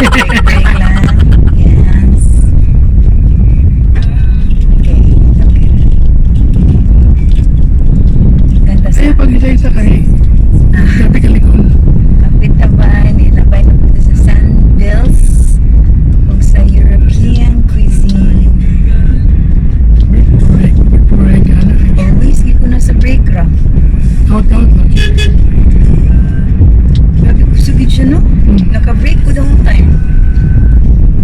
Break lang. Yes. Okay. Ganda sa... Ay, pag isa'y sakay, sabi ka likod. Kapit tabay, nilabay na po sa sandals o sa European cuisine. Break, ano eh. Always ko na sa break ra. Out lang. Grabe ko sugid siya, no? Naka-break ko the whole time.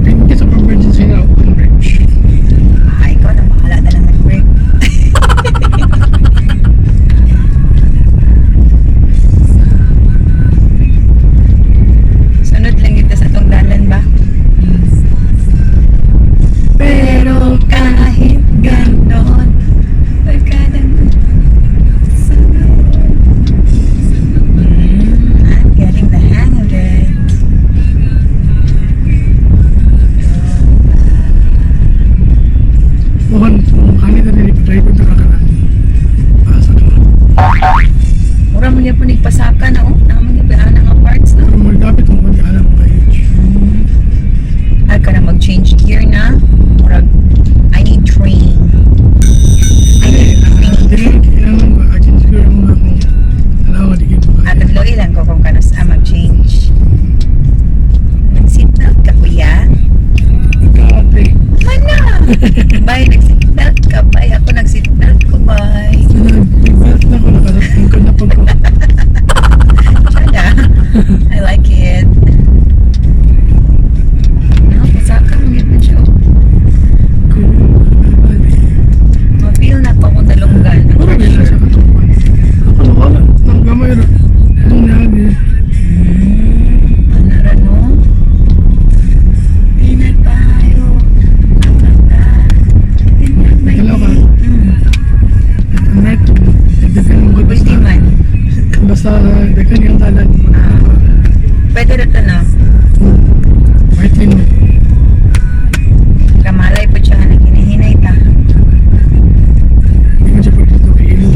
In case of emergency na open bridge. Ah, ikaw na bahala na lang mag-break. Sunod lang ito sa tong dalan ba? Pero kahit ganon, pagkadang sunod. I'm getting the hang of it. Bukan, kami na rin driver na kakanan. Asa ka. Mura mo niya po nagpasaka na, oh. Naman niya ba nga parts na? Pero magdapit mo kung di alam mo kayo. Ay ka na mag-change gear na. Murag, I need training. I need training. Hindi, kailangan ba? Akin siguro mo nga kung alawa di kayo At makaya. taglo ilan ko kung kanos mag-change. Nag-seatbelt ka, kuya? Ate. Mana! Bay, nag-seatbelt ka, bay. Ako nag-seatbelt ko, bay. Nag-belt na ko, nakarating ko na pag ko. Tsada. I like it. No, pasaka mo yun siya. Ma-feel na pa kung nalunggan. Wala ba yun sa katupan? Ako na wala. Nang gamay na. Itong niyagi. Ano rin, no? Di na tayo. Hello ka. Net. Dekan mo good Pwede man. basta dekan yung talan. Pwede rin ito na. White line mo. Kamalay po siya na hinihinay ta. Hindi ko siya pagkito kailo.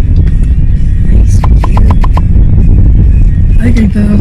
Nice view. Ay, kaya